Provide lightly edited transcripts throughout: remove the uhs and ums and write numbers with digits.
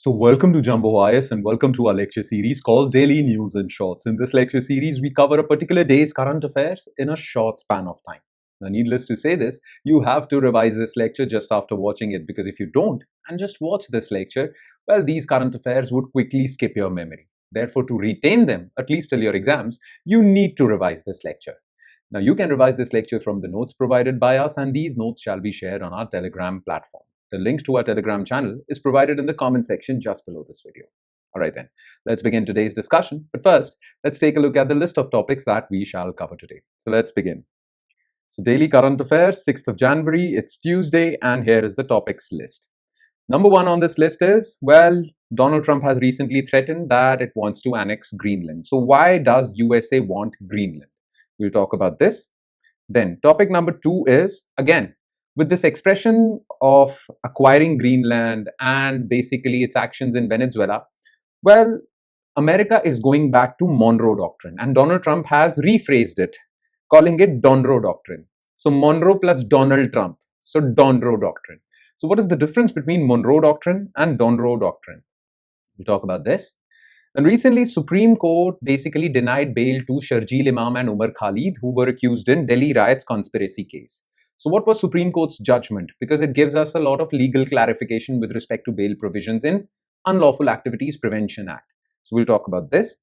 So welcome to Jumbo IS and welcome to our lecture series called Daily News in Shorts. In this lecture series, we cover a particular day's current affairs in a short span of time. Now, needless to say this, you have to revise this lecture just after watching it, because if you don't and just watch this lecture, well, these current affairs would quickly skip your memory. Therefore, to retain them, at least till your exams, you need to revise this lecture. Now, you can revise this lecture from the notes provided by us, and these notes shall be shared on our Telegram platform. The link to our Telegram channel is provided in the comment section just below this video. Alright then, let's begin today's discussion. But first, let's take a look at the list of topics that we shall cover today. So let's begin. So daily current affairs, 6th of January, it's Tuesday, and here is the topics list. Number one on this list is, well, Donald Trump has recently threatened that it wants to annex Greenland. So why does USA want Greenland? We'll talk about this. Then topic number two is, again, with this expression of acquiring Greenland and basically its actions in Venezuela, well, America is going back to Monroe Doctrine, and Donald Trump has rephrased it, calling it Donroe Doctrine. So Monroe plus Donald Trump, so Donroe Doctrine. So what is the difference between Monroe Doctrine and Donroe Doctrine? We'll talk about this. And recently, Supreme Court basically denied bail to Sharjeel Imam and Umar Khalid, who were accused in Delhi riots conspiracy case. So what was Supreme Court's judgment? Because it gives us a lot of legal clarification with respect to bail provisions in Unlawful Activities Prevention Act. So we'll talk about this.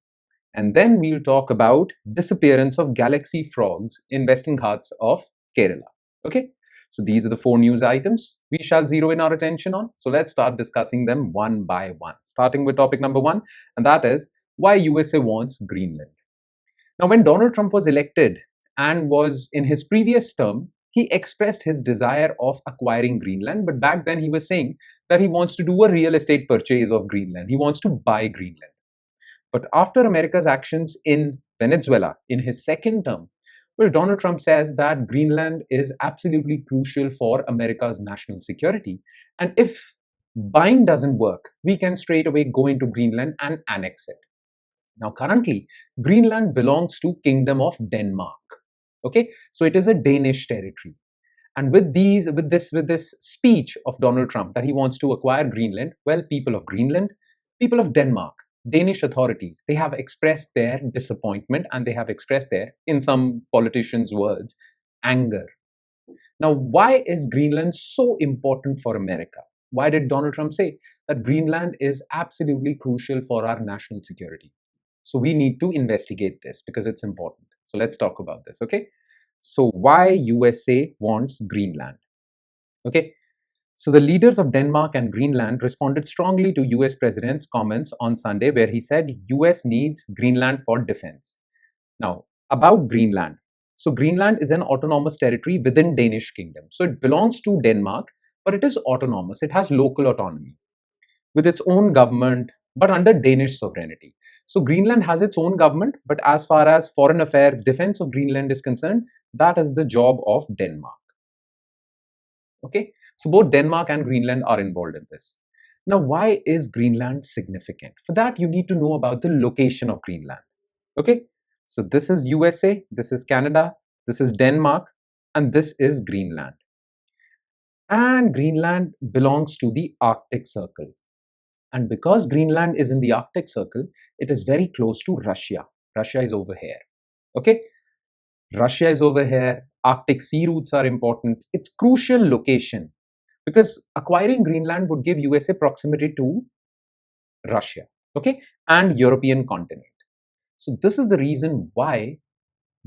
And then we'll talk about disappearance of galaxy frogs in Western Ghats of Kerala. Okay. So these are the four news items we shall zero in our attention on. So let's start discussing them one by one, starting with topic number one, and that is why USA wants Greenland. Now, when Donald Trump was elected and was in his previous term, he expressed his desire of acquiring Greenland, but back then he was saying that he wants to do a real estate purchase of Greenland. He wants to buy Greenland. But after America's actions in Venezuela in his second term, well, Donald Trump says that Greenland is absolutely crucial for America's national security. And if buying doesn't work, we can straight away go into Greenland and annex it. Now, currently, Greenland belongs to Kingdom of Denmark. Okay, so it is a Danish territory. And with this speech of Donald Trump that he wants to acquire Greenland, well, people of Greenland, people of Denmark, Danish authorities, they have expressed their disappointment, and they have expressed their, in some politicians' words, anger. Now, why is Greenland so important for America? Why did Donald Trump say that Greenland is absolutely crucial for our national security? So we need to investigate this because it's important. So let's talk about this, okay? So why USA wants Greenland? Okay, so the leaders of Denmark and Greenland responded strongly to US President's comments on Sunday, where he said US needs Greenland for defense. Now, about Greenland. So Greenland is an autonomous territory within Danish Kingdom. So it belongs to Denmark, but it is autonomous. It has local autonomy with its own government, but under Danish sovereignty. So Greenland has its own government, but as far as foreign affairs, defense of Greenland is concerned, that is the job of Denmark. Okay, so both Denmark and Greenland are involved in this. Now, why is Greenland significant? For that, you need to know about the location of Greenland. Okay, so this is USA, this is Canada, this is Denmark, and this is Greenland. And Greenland belongs to the Arctic Circle. And because Greenland is in the Arctic Circle, it is very close to Russia. Russia is over here. Okay? Russia is over here. Arctic sea routes are important. It's crucial location because acquiring Greenland would give USA proximity to Russia, okay, and European continent. So this is the reason why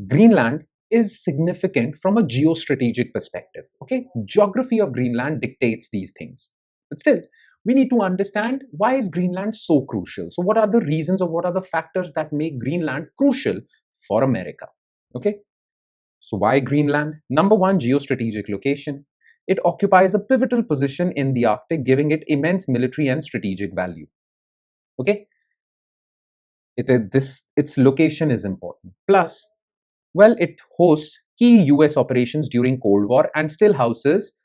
Greenland is significant from a geostrategic perspective. Okay, geography of Greenland dictates these things. But still, we need to understand why is Greenland so crucial. So what are the reasons or what are the factors that make Greenland crucial for America? Okay, so why Greenland? Number one, geostrategic location. It occupies a pivotal position in the Arctic, giving it immense military and strategic value. Okay, its location is important. Plus, well, it hosts key US operations during Cold War and still houses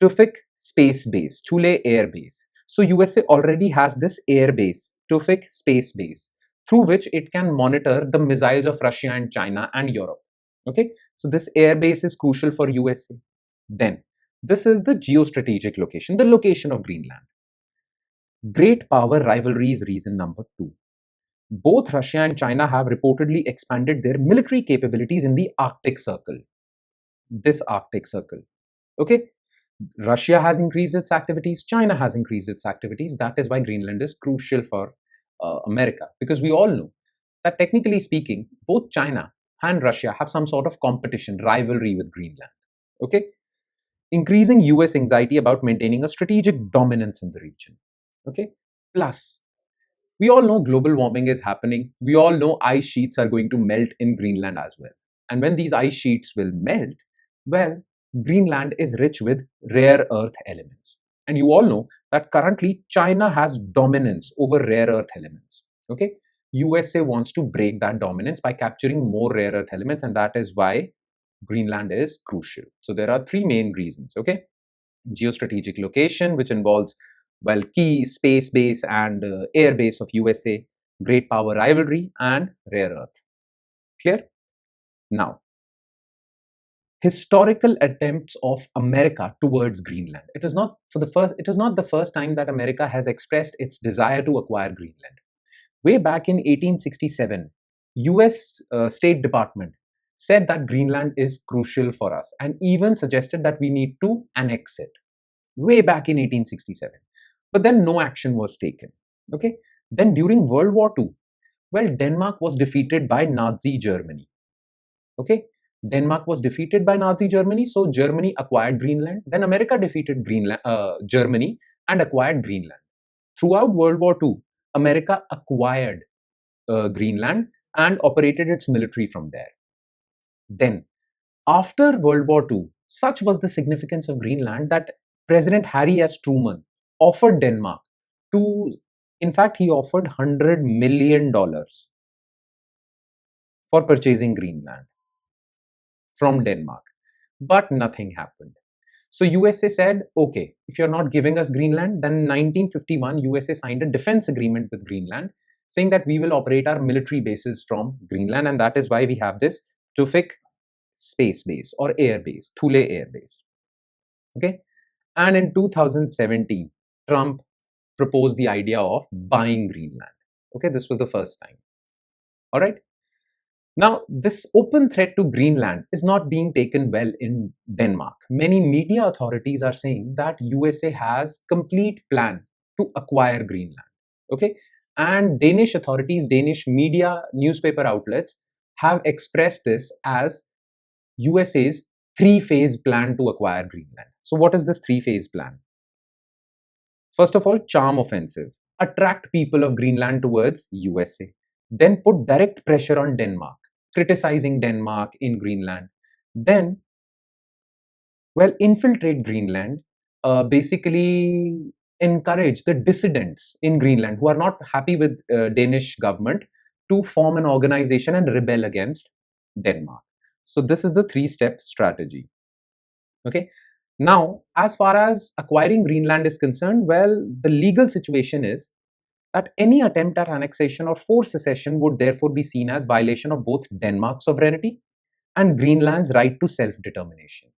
Tufik Space Base, Thule Air Base. So USA already has this air base, Tufik Space Base, through which it can monitor the missiles of Russia and China and Europe. Okay, so this air base is crucial for USA. Then, this is the geostrategic location, the location of Greenland. Great power rivalry is reason number 2. Both Russia and China have reportedly expanded their military capabilities in the Arctic Circle. This Arctic Circle. Okay? Russia has increased its activities, China has increased its activities. That is why Greenland is crucial for America, because we all know that technically speaking, both China and Russia have some sort of competition, rivalry with Greenland. Okay? Increasing US anxiety about maintaining a strategic dominance in the region. Okay? Plus, we all know global warming is happening. We all know ice sheets are going to melt in Greenland as well. And when these ice sheets will melt, well, Greenland is rich with rare earth elements. And you all know that currently China has dominance over rare earth elements. Okay? USA wants to break that dominance by capturing more rare earth elements, and that is why Greenland is crucial. So there are 3 main reasons. Okay? Geostrategic location, which involves, well, key space base and air base of USA, great power rivalry, and rare earth. Clear? Now, historical attempts of America towards Greenland. It is not the first time that America has expressed its desire to acquire Greenland. Way back in 1867, US State Department said that Greenland is crucial for us and even suggested that we need to annex it. Way back in 1867. But then no action was taken. Okay. Then during World War II, well, Denmark was defeated by Nazi Germany. Okay. Denmark was defeated by Nazi Germany, so Germany acquired Greenland. Then America defeated Germany and acquired Greenland. Throughout World War II, America acquired Greenland and operated its military from there. Then, after World War II, such was the significance of Greenland that President Harry S. Truman offered Denmark to, in fact, he offered $100 million for purchasing Greenland from Denmark. But nothing happened. So USA said, okay, if you're not giving us Greenland, then in 1951, USA signed a defense agreement with Greenland, saying that we will operate our military bases from Greenland, and that is why we have this Tufik space base or air base, Thule air base. Okay. And in 2017, Trump proposed the idea of buying Greenland. Okay, this was the first time. All right. Now, this open threat to Greenland is not being taken well in Denmark. Many media authorities are saying that USA has complete plan to acquire Greenland. Okay, and Danish authorities, Danish media, newspaper outlets have expressed this as USA's 3-phase plan to acquire Greenland. So what is this 3-phase plan? First of all, charm offensive. Attract people of Greenland towards USA. Then put direct pressure on Denmark, criticizing Denmark in Greenland. Then, well, infiltrate Greenland, basically encourage the dissidents in Greenland who are not happy with Danish government to form an organization and rebel against Denmark. So this is the 3-step strategy. Okay. Now, as far as acquiring Greenland is concerned, well, the legal situation is that any attempt at annexation or forced secession would therefore be seen as violation of both Denmark's sovereignty and Greenland's right to self-determination.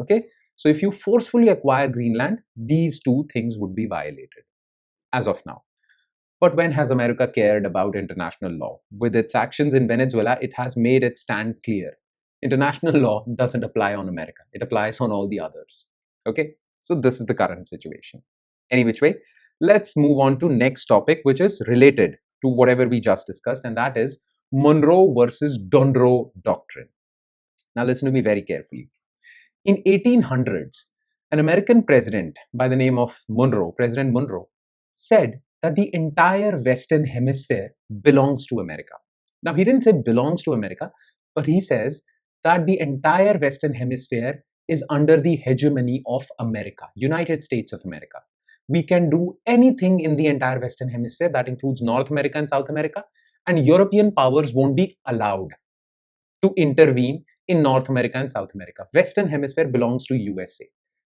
Okay. So if you forcefully acquire Greenland, these 2 things would be violated as of now. But when has America cared about international law? With its actions in Venezuela, it has made its stand clear. International law doesn't apply on America. It applies on all the others. Okay. So this is the current situation. Any which way, let's move on to next topic, which is related to whatever we just discussed, and that is Monroe versus Donroe doctrine. Now listen to me very carefully. In 1800s, an American president by the name of Monroe, President Monroe, said that the entire Western Hemisphere belongs to America. Now he didn't say belongs to America, but he says that the entire Western Hemisphere is under the hegemony of America, United States of America. We can do anything in the entire Western Hemisphere, that includes North America and South America, and European powers won't be allowed to intervene in North America and South America. Western Hemisphere belongs to USA.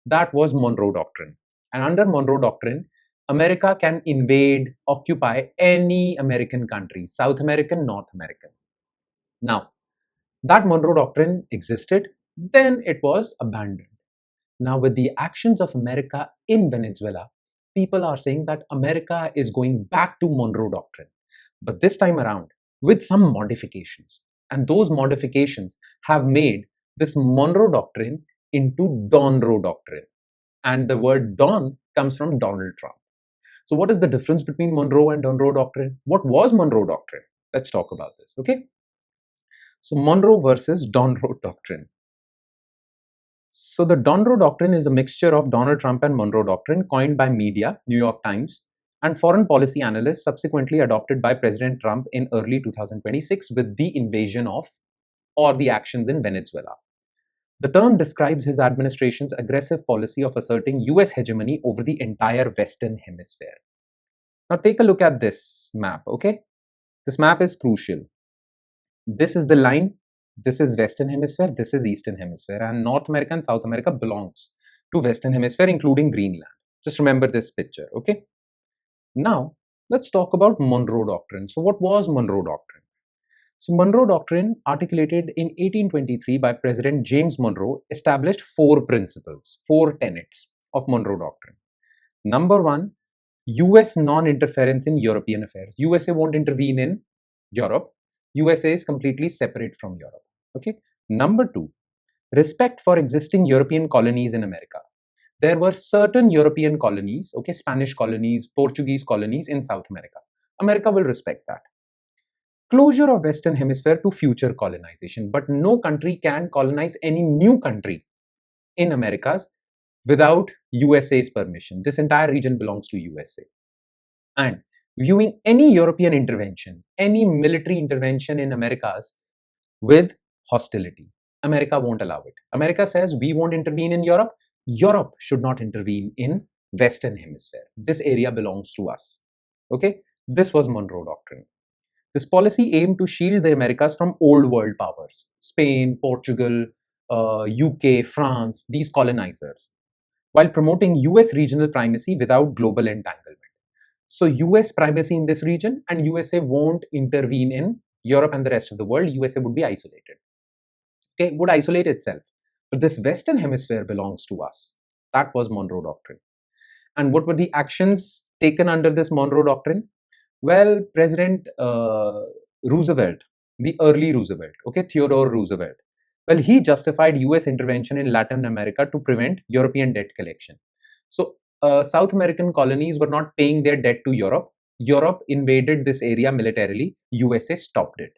That was Monroe Doctrine. And under Monroe Doctrine, America can invade, occupy any American country, South American, North American. Now, that Monroe Doctrine existed, then it was abandoned. Now, with the actions of America in Venezuela, people are saying that America is going back to Monroe Doctrine, but this time around with some modifications. And those modifications have made this Monroe Doctrine into Donroe Doctrine. And the word Don comes from Donald Trump. So what is the difference between Monroe and Donroe Doctrine? What was Monroe Doctrine? Let's talk about this, okay? So Monroe versus Donroe Doctrine. So the Donroe Doctrine is a mixture of Donald Trump and Monroe Doctrine, coined by media, New York Times, and foreign policy analysts, subsequently adopted by President Trump in early 2026 with the invasion of or the actions in Venezuela. The term describes his administration's aggressive policy of asserting US hegemony over the entire Western Hemisphere. Now take a look at this map, okay? This map is crucial. This is the line. This is Western Hemisphere, this is Eastern Hemisphere, and North America and South America belongs to Western Hemisphere, including Greenland. Just remember this picture, okay? Now, let's talk about Monroe Doctrine. So what was Monroe Doctrine? So Monroe Doctrine, articulated in 1823 by President James Monroe, established 4 principles, 4 tenets of Monroe Doctrine. Number 1, US non-interference in European affairs. USA won't intervene in Europe. USA is completely separate from Europe. Okay. Number 2, respect for existing European colonies in America. There were certain European colonies, okay, Spanish colonies, Portuguese colonies in South America. America will respect that. Closure of Western Hemisphere to future colonization, but no country can colonize any new country in Americas without USA's permission. This entire region belongs to USA. And viewing any European intervention, any military intervention in Americas with hostility. America won't allow it. America says we won't intervene in Europe. Europe should not intervene in Western Hemisphere. This area belongs to us. Okay, this was Monroe Doctrine. This policy aimed to shield the Americas from old world powers, Spain, Portugal, UK, France, these colonizers, while promoting US regional primacy without global entanglement. So US primacy in this region, and USA won't intervene in Europe and the rest of the world. USA would be isolated. Okay, would isolate itself. But this Western Hemisphere belongs to us. That was Monroe Doctrine. And what were the actions taken under this Monroe Doctrine? Well, President Roosevelt, the early Roosevelt, okay, Theodore Roosevelt, well, he justified US intervention in Latin America to prevent European debt collection. So South American colonies were not paying their debt to Europe. Europe invaded this area militarily. USA stopped it,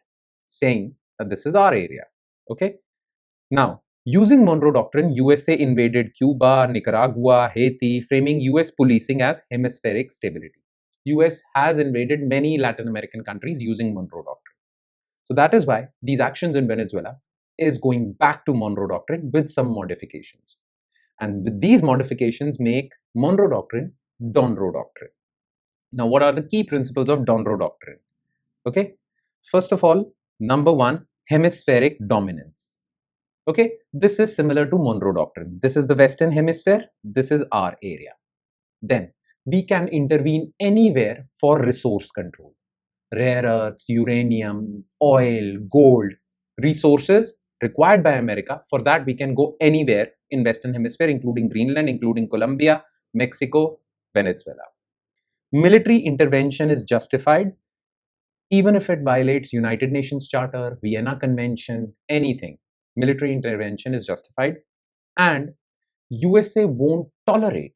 saying that this is our area. Okay. Now, using Monroe Doctrine, USA invaded Cuba, Nicaragua, Haiti, framing US policing as hemispheric stability. US has invaded many Latin American countries using Monroe Doctrine. So that is why these actions in Venezuela is going back to Monroe Doctrine with some modifications. And with these modifications make Monroe Doctrine Donroe Doctrine. Now, what are the key principles of Donroe Doctrine? Okay, first of all, number 1, hemispheric dominance. Okay, this is similar to Monroe Doctrine. This is the Western Hemisphere, this is our area. Then, we can intervene anywhere for resource control. Rare earths, uranium, oil, gold, resources required by America. For that, we can go anywhere in Western Hemisphere, including Greenland, including Colombia, Mexico, Venezuela. Military intervention is justified even if it violates United Nations Charter, Vienna Convention, anything. Military intervention is justified, and USA won't tolerate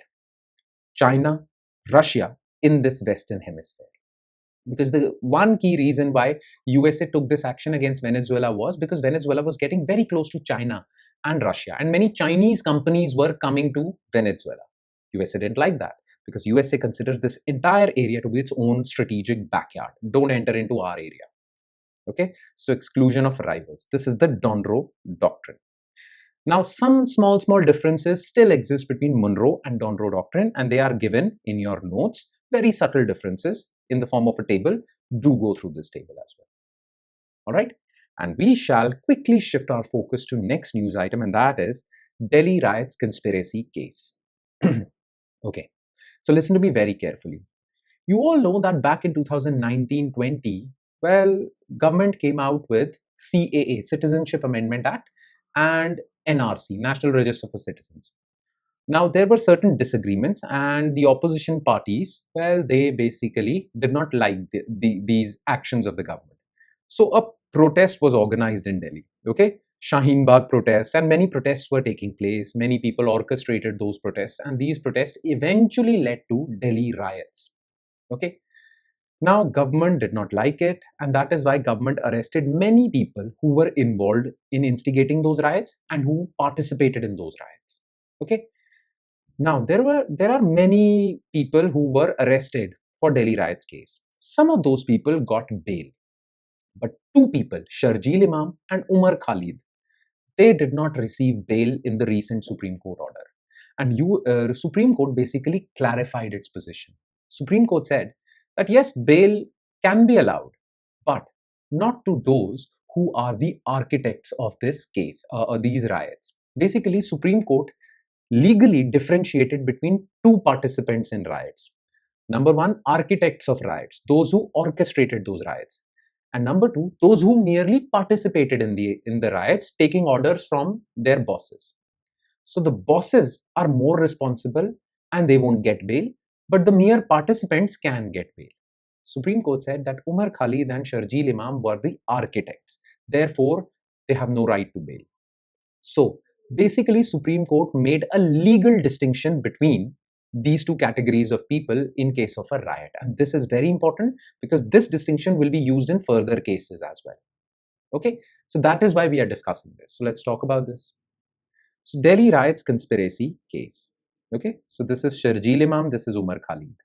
China, Russia in this Western Hemisphere. Because the one key reason why USA took this action against Venezuela was because Venezuela was getting very close to China and Russia, and many Chinese companies were coming to Venezuela. USA didn't like that because USA considers this entire area to be its own strategic backyard. Don't enter into our area. Okay, so exclusion of rivals. This is the Donroe Doctrine. Now, some small differences still exist between Monroe and Donroe Doctrine, and they are given in your notes. Very subtle differences in the form of a table. Do go through this table as well. All right, and we shall quickly shift our focus to next news item, and that is Delhi riots conspiracy case. Okay, so listen to me very carefully. You all know that back in 2019-20, well, government came out with CAA, Citizenship Amendment Act, and NRC, National Register for Citizens. Now, there were certain disagreements, and the opposition parties, well, they basically did not like these actions of the government. So a protest was organized in Delhi, okay? Shaheen Bagh protests, and many protests were taking place. Many people orchestrated those protests, and these protests eventually led to Delhi riots, okay? Now, government did not like it, and that is why government arrested many people who were involved in instigating those riots and who participated in those riots, okay? Now, there are many people who were arrested for Delhi riots case. Some of those people got bail, but two people, Sharjeel Imam and Umar Khalid, they did not receive bail in the recent Supreme Court order. And the Supreme Court basically clarified its position. Supreme Court said that yes, bail can be allowed, but not to those who are the architects of this case, these riots. Basically, Supreme Court legally differentiated between two participants in riots. Number one, architects of riots, those who orchestrated those riots. And number two, those who merely participated in the riots, taking orders from their bosses. So the bosses are more responsible and they won't get bail, but the mere participants can get bail. Supreme Court said that Umar Khalid and Sharjeel Imam were the architects. Therefore, they have no right to bail. So basically, Supreme Court made a legal distinction between these two categories of people in case of a riot. And this is very important because this distinction will be used in further cases as well. Okay, so that is why we are discussing this. So let's talk about this. So Delhi riots conspiracy case. Okay, so this is Sharjeel Imam, this is Umar Khalid.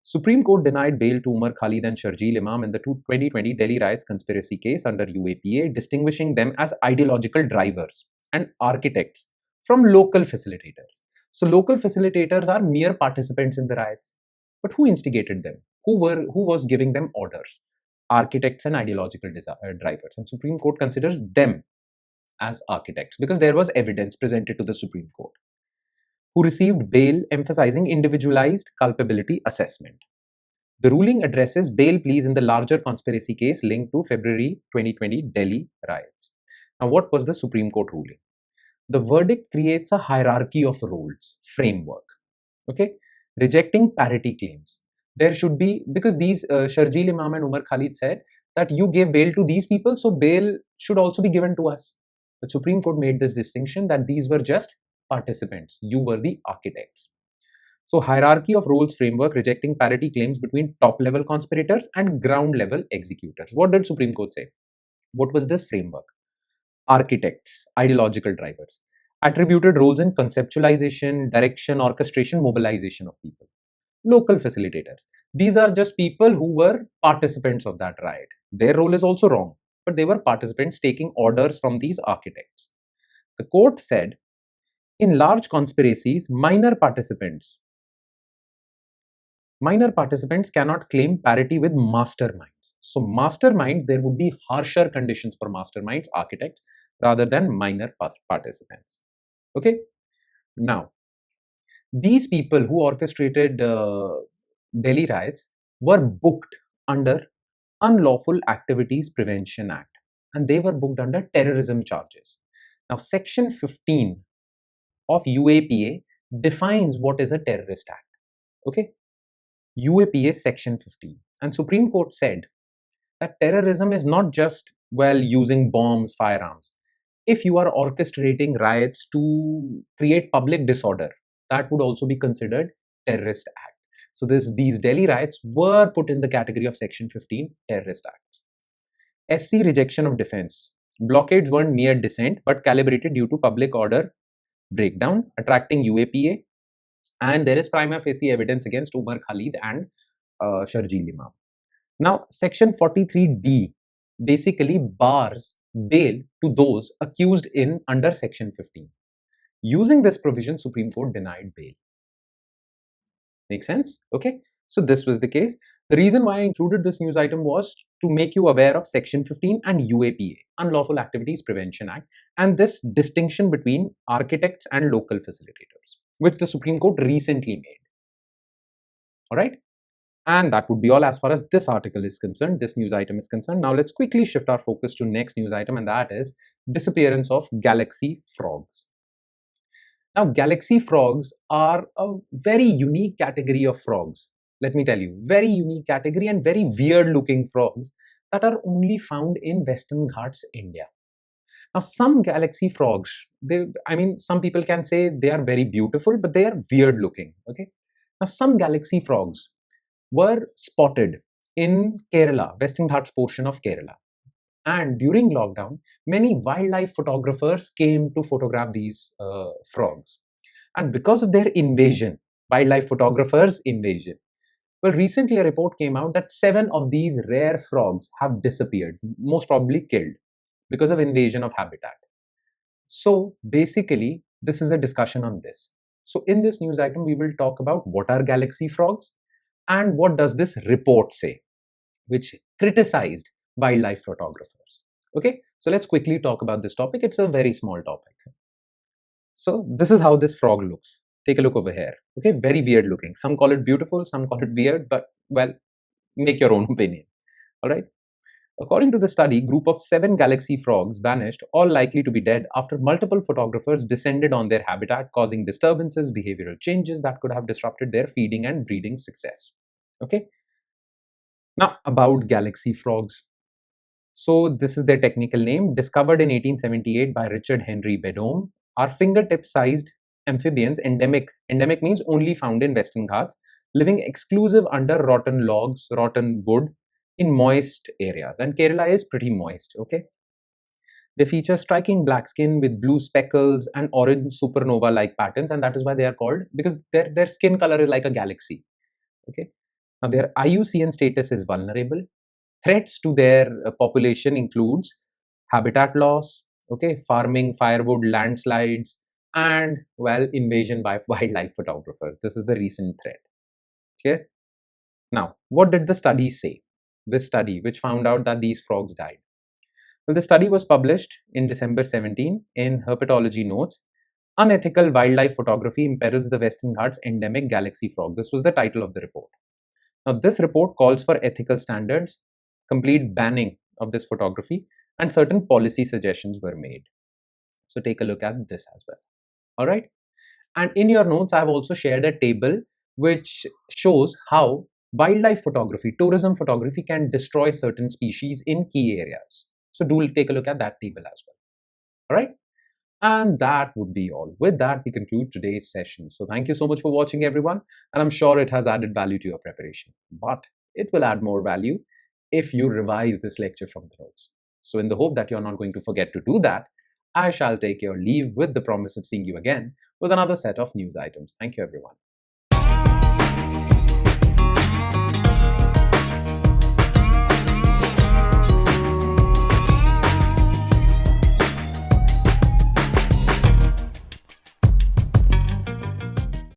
Supreme Court denied bail to Umar Khalid and Sharjeel Imam in the 2020 Delhi riots conspiracy case under UAPA, distinguishing them as ideological drivers and architects from local facilitators. So local facilitators are mere participants in the riots. But who instigated them? Who was giving them orders? Architects and ideological drivers. And Supreme Court considers them as architects because there was evidence presented to the Supreme Court, who received bail emphasizing individualized culpability assessment. The ruling addresses bail pleas in the larger conspiracy case linked to February 2020 Delhi riots. Now, what was the Supreme Court ruling? The verdict creates a hierarchy of roles framework, okay, rejecting parity claims. There should be, because these Sharjeel Imam and Umar Khalid said that you gave bail to these people, so bail should also be given to us. The Supreme Court made this distinction that these were just participants, you were the architects. So hierarchy of roles framework, rejecting parity claims between top level conspirators and ground level executors. What did Supreme Court say? What was this framework? Architects, ideological drivers, attributed roles in conceptualization, direction, orchestration, mobilization of people. Local facilitators, these are just people who were participants of that riot. Their role is also wrong, but they were participants taking orders from these architects. The court said, in large conspiracies, minor participants cannot claim parity with masterminds. So masterminds, there would be harsher conditions for masterminds, architects, rather than minor participants. Okay. Now, these people who orchestrated Delhi riots were booked under Unlawful Activities Prevention Act, and they were booked under terrorism charges. Now, Section 15 of UAPA defines what is a terrorist act. Okay. UAPA Section 15. And Supreme Court said that terrorism is not just, well, using bombs, firearms. If you are orchestrating riots to create public disorder, that would also be considered terrorist act. So these Delhi riots were put in the category of Section 15 terrorist acts. SC rejection of defense. Blockades weren't mere dissent, but calibrated due to public order breakdown, attracting UAPA. And there is prima facie evidence against Umar Khalid and Sharjeel Imam. Now, Section 43D basically bars bail to those accused in under Section 15. Using this provision, Supreme Court denied bail. Make sense? Okay. So this was the case. The reason why I included this news item was to make you aware of Section 15 and UAPA, Unlawful Activities Prevention Act, and this distinction between architects and local facilitators, which the Supreme Court recently made. All right. And that would be all as far as this article is concerned, this news item is concerned. Now let's quickly shift our focus to next news item, and that is disappearance of galaxy frogs. Now, galaxy frogs are a very unique category of frogs. Let me tell you, very unique category and very weird looking frogs that are only found in Western Ghats, India. Now, some galaxy frogs, some people can say they are very beautiful, but they are weird looking. Okay. Now, some galaxy frogs were spotted in Kerala, Western Ghats portion of Kerala. And during lockdown, many wildlife photographers came to photograph these frogs. And because of their invasion, wildlife photographers' invasion, well, recently a report came out that 7 of these rare frogs have disappeared, most probably killed, because of invasion of habitat. So basically, this is a discussion on this. So in this news item, we will talk about what are galaxy frogs and what does this report say, which criticized wildlife photographers. Okay, so let's quickly talk about this topic. It's a very small topic. So this is how this frog looks. Take a look over here. Okay, very weird looking. Some call it beautiful, some call it weird, but well, make your own opinion. All right. According to the study, group of 7 galaxy frogs vanished, all likely to be dead after multiple photographers descended on their habitat, causing disturbances, behavioral changes that could have disrupted their feeding and breeding success. Okay. Now, about galaxy frogs. So, this is their technical name. Discovered in 1878 by Richard Henry Bedome, are fingertip-sized amphibians, endemic. Endemic means only found in Western Ghats, living exclusive under rotten logs, rotten wood, in moist areas, and Kerala is pretty moist. Okay, they feature striking black skin with blue speckles and orange supernova like patterns, and that is why they are called, because their skin color is like a galaxy. Okay, now their IUCN status is vulnerable. Threats to their population includes habitat loss, okay, farming, firewood, landslides, and well, invasion by wildlife photographers. This is the recent threat. Okay, now what did the study say? This study, which found out that these frogs died. Well, the study was published in December 17 in Herpetology Notes. Unethical wildlife photography imperils the Western Ghats endemic galaxy frog. This was the title of the report. Now, this report calls for ethical standards, complete banning of this photography, and certain policy suggestions were made. So take a look at this as well. All right. And in your notes, I have also shared a table which shows how wildlife photography, tourism photography can destroy certain species in key areas. So do take a look at that table as well. All right. And that would be all. With that, we conclude today's session. So thank you so much for watching, everyone. And I'm sure it has added value to your preparation. But it will add more value if you revise this lecture from the notes. So in the hope that you're not going to forget to do that, I shall take your leave with the promise of seeing you again with another set of news items. Thank you, everyone.